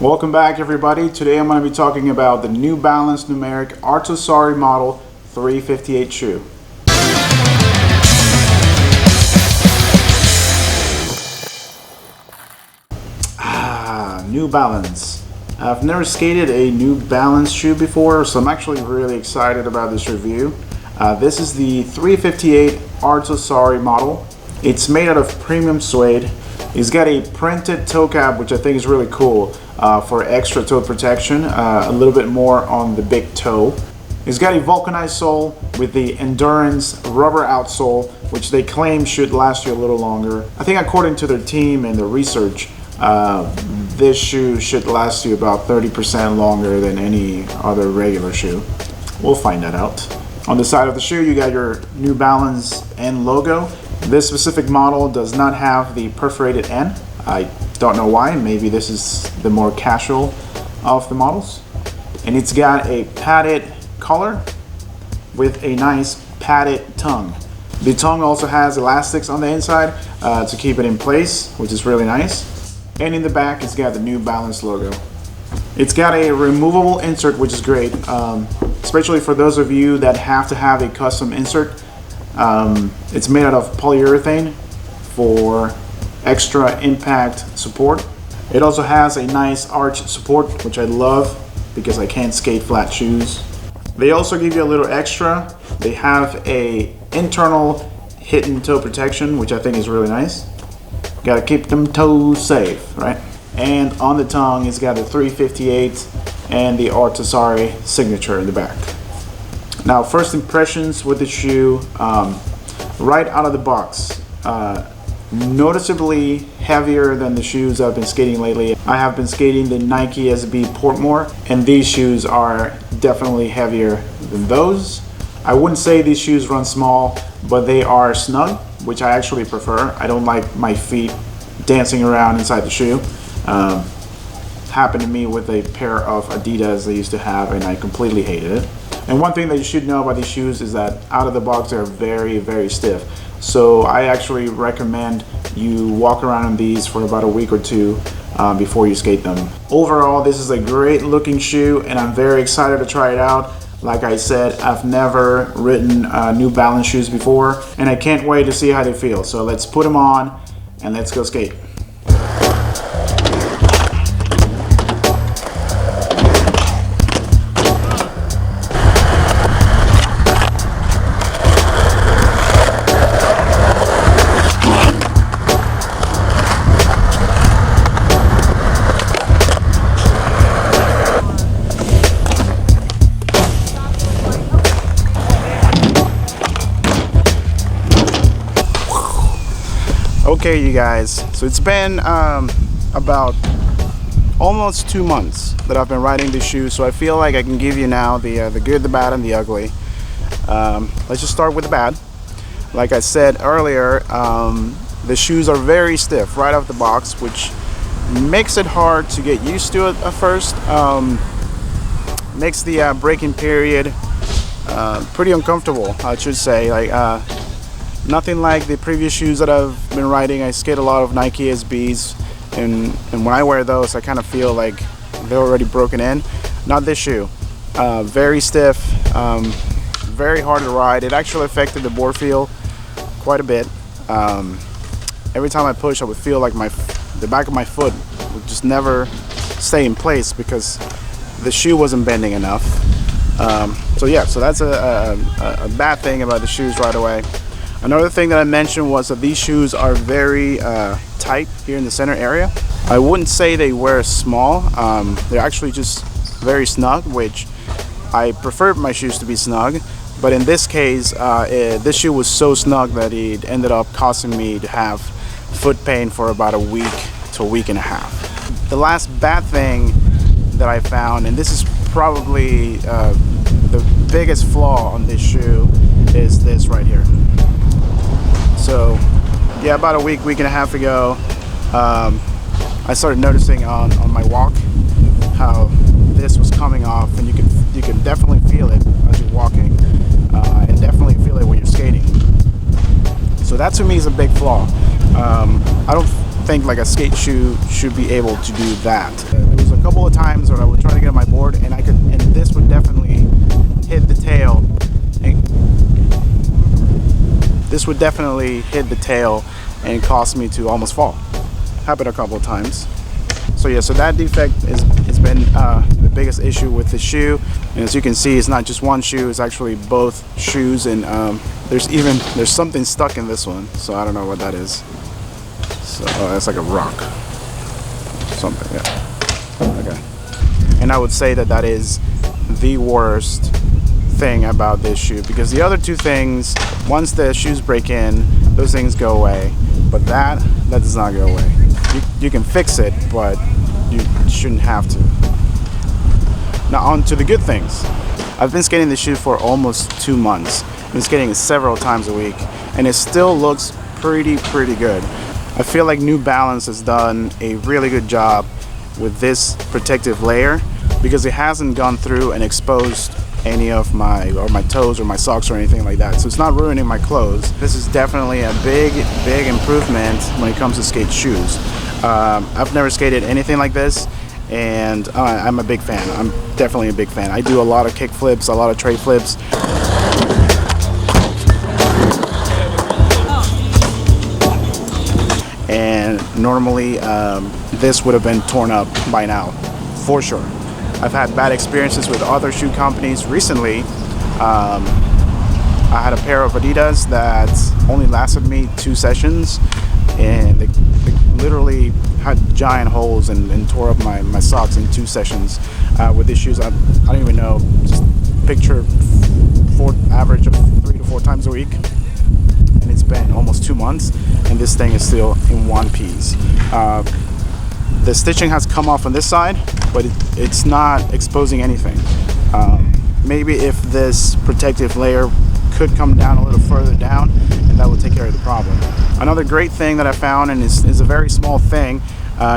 Welcome back, everybody. Today I'm going to be talking about the new Balance Numeric Arto Saari model 358 shoe. New Balance. I've never skated a New Balance shoe before, so I'm actually really excited about this review. This is the 358 Arto Saari model. It's made out of premium suede. It's got a printed toe cap, which I think is really cool for extra toe protection, a little bit more on the big toe. It's got a vulcanized sole with the Endurance rubber outsole, which they claim should last you a little longer. I think according to their team and their research, this shoe should last you about 30% longer than any other regular shoe. We'll find that out. On the side of the shoe, you got your New Balance N logo. This specific model does not have the perforated N. I don't know why. Maybe this is the more casual of the models. And it's got a padded collar with a nice padded tongue. The tongue also has elastics on the inside to keep it in place, which is really nice. And in the back, it's got the New Balance logo. It's got a removable insert, which is great, especially for those of you that have to have a custom insert. It's made out of polyurethane for extra impact support. It also has a nice arch support, which I love because I can't skate flat shoes. They also give you a little extra. They have a internal hidden toe protection, which I think is really nice. Gotta keep them toes safe, right? And on the tongue, it's got the 358 and the Arto Saari signature in the back. Now, first impressions with the shoe, right out of the box, noticeably heavier than the shoes I've been skating lately. I have been skating the Nike SB Portmore, and these shoes are definitely heavier than those. I wouldn't say these shoes run small, but they are snug, which I actually prefer. I don't like my feet dancing around inside the shoe. Happened to me with a pair of Adidas I used to have, and I completely hated it. And one thing that you should know about these shoes is that out of the box they're very, very stiff. So I actually recommend you walk around in these for about a week or two before you skate them. Overall, this is a great looking shoe, and I'm very excited to try it out. Like I said, I've never ridden New Balance shoes before, and I can't wait to see how they feel. So let's put them on and let's go skate. Okay, you guys, so it's been about almost 2 months that I've been riding these shoes, so I feel like I can give you now the good, the bad, and the ugly. Let's just start with the bad. Like I said earlier, the shoes are very stiff right off the box, which makes it hard to get used to it at first. Makes the braking period pretty uncomfortable, I should say. Nothing like the previous shoes that I've been riding. I skate a lot of Nike SBs, and when I wear those, I kind of feel like they're already broken in. Not this shoe. Very stiff, very hard to ride. It actually affected the board feel quite a bit. Every time I push, I would feel like the back of my foot would just never stay in place because the shoe wasn't bending enough. So yeah, so that's a bad thing about the shoes right away. Another thing that I mentioned was that these shoes are very tight here in the center area. I wouldn't say they wear small. They're actually just very snug, which I prefer my shoes to be snug. But in this case, this shoe was so snug that it ended up causing me to have foot pain for about a week to a week and a half. The last bad thing that I found, and this is probably the biggest flaw on this shoe, is this right here. So yeah, about a week and a half ago, I started noticing on my walk how this was coming off, and you can definitely feel it as you're walking, and definitely feel it when you're skating. So that to me is a big flaw. I don't think like a skate shoe should be able to do that. There was a couple of times where I would try to get on my board, and this would definitely hit the tail. This would definitely hit the tail and cause me to almost fall. Happened a couple of times. So yeah, so that defect has been the biggest issue with the shoe. And as you can see, it's not just one shoe, it's actually both shoes, and there's something stuck in this one, so I don't know what that is. So that's like a rock. Something, yeah. Okay. And I would say that is the worst thing about this shoe, because the other two things, once the shoes break in, those things go away, but that does not go away. You can fix it, but you shouldn't have to. Now on to the good things. I've been skating this shoe for almost 2 months. I've been skating it several times a week, and it still looks pretty good. I feel like New Balance has done a really good job with this protective layer, because it hasn't gone through and exposed any of my toes or my socks or anything like that, so it's not ruining my clothes. This is definitely a big improvement when it comes to skate shoes. I've never skated anything like this, and I'm a big fan. I'm definitely a big fan. I do a lot of kick flips, a lot of tray flips. And normally this would have been torn up by now, for sure. I've had bad experiences with other shoe companies recently. I had a pair of Adidas that only lasted me 2 sessions, and they literally had giant holes and tore up my socks in 2 sessions. With these shoes, I don't even know, just picture average of 3 to 4 times a week. And it's been almost 2 months, and this thing is still in one piece. The stitching has come off on this side, but it's not exposing anything. Maybe if this protective layer could come down a little further down, and that would take care of the problem. Another great thing that I found, and is a very small thing,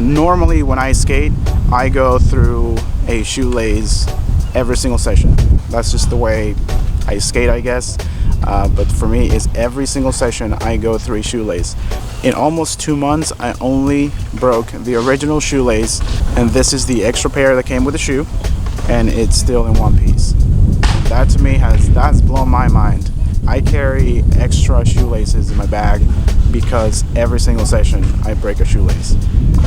normally when I skate, I go through a shoelace every single session. That's just the way I skate, I guess. But for me, it's every single session I go through a shoelace. In almost 2 months, I only broke the original shoelace, and this is the extra pair that came with the shoe, and it's still in one piece. That to me that's blown my mind. I carry extra shoelaces in my bag because every single session I break a shoelace,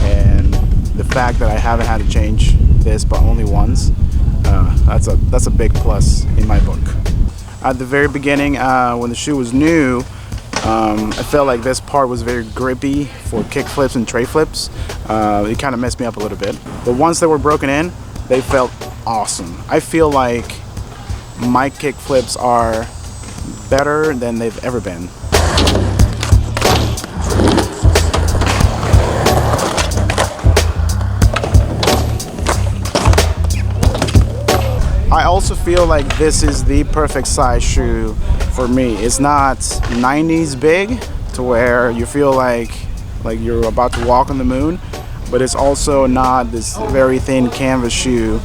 and the fact that I haven't had to change this but only once, that's a big plus in my book. At the very beginning, when the shoe was new, I felt like this part was very grippy for kick flips and tray flips. It kind of messed me up a little bit. But once they were broken in, they felt awesome. I feel like my kick flips are better than they've ever been. I also feel like this is the perfect size shoe for me. It's not 90s big to where you feel like you're about to walk on the moon, but it's also not this very thin canvas shoe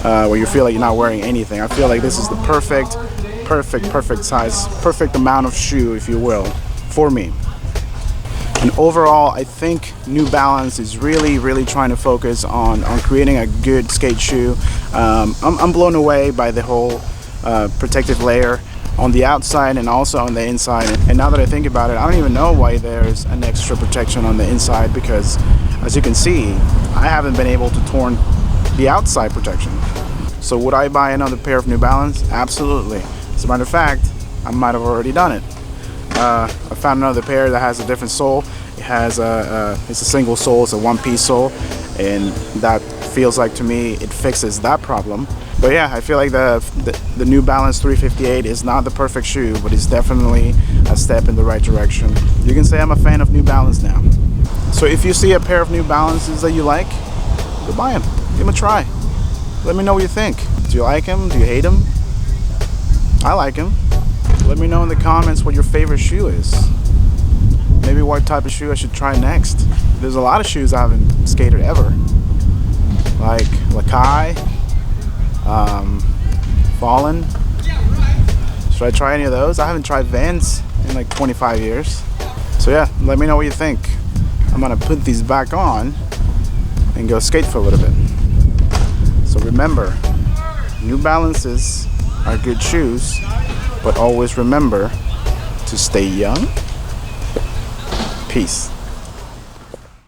where you feel like you're not wearing anything. I feel like this is the perfect size, perfect amount of shoe, if you will, for me. And overall, I think New Balance is really trying to focus on creating a good skate shoe. I'm blown away by the whole protective layer on the outside and also on the inside. And now that I think about it, I don't even know why there's an extra protection on the inside, because as you can see, I haven't been able to torn the outside protection. So would I buy another pair of New Balance? Absolutely. As a matter of fact, I might have already done it. I found another pair that has a different sole. It has it's a single sole, it's a one-piece sole, and that feels like, to me, it fixes that problem. But yeah, I feel like the New Balance 358 is not the perfect shoe, but it's definitely a step in the right direction. You can say I'm a fan of New Balance now. So if you see a pair of New Balances that you like, go buy them. Give them a try. Let me know what you think. Do you like them? Do you hate them? I like them. Let me know in the comments what your favorite shoe is. Maybe what type of shoe I should try next. There's a lot of shoes I haven't skated ever, like Lakai, Fallen. Should I try any of those? I haven't tried Vans in like 25 years. So yeah, let me know what you think. I'm gonna put these back on and go skate for a little bit. remember, New Balances are good shoes, but always remember to stay young. Peace.